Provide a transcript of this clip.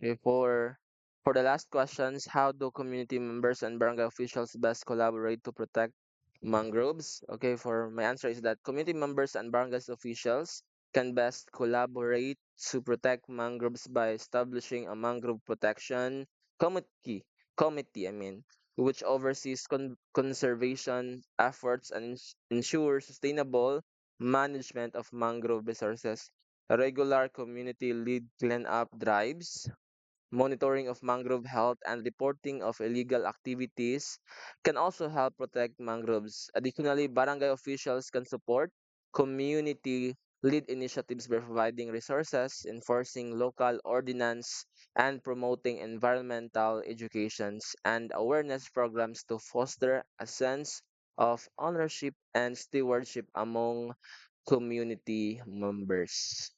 Okay, for the last questions, how do community members and barangay officials best collaborate to protect mangroves? Okay, for my answer is that community members and barangay officials can best collaborate to protect mangroves by establishing a mangrove protection committee, which oversees conservation efforts and ensures sustainable management of mangrove resources. Regular community lead cleanup drives, monitoring of mangrove health, and reporting of illegal activities can also help protect mangroves. Additionally, barangay officials can support community lead initiatives by providing resources, enforcing local ordinance, and promoting environmental educations and awareness programs to foster a sense of ownership and stewardship among community members.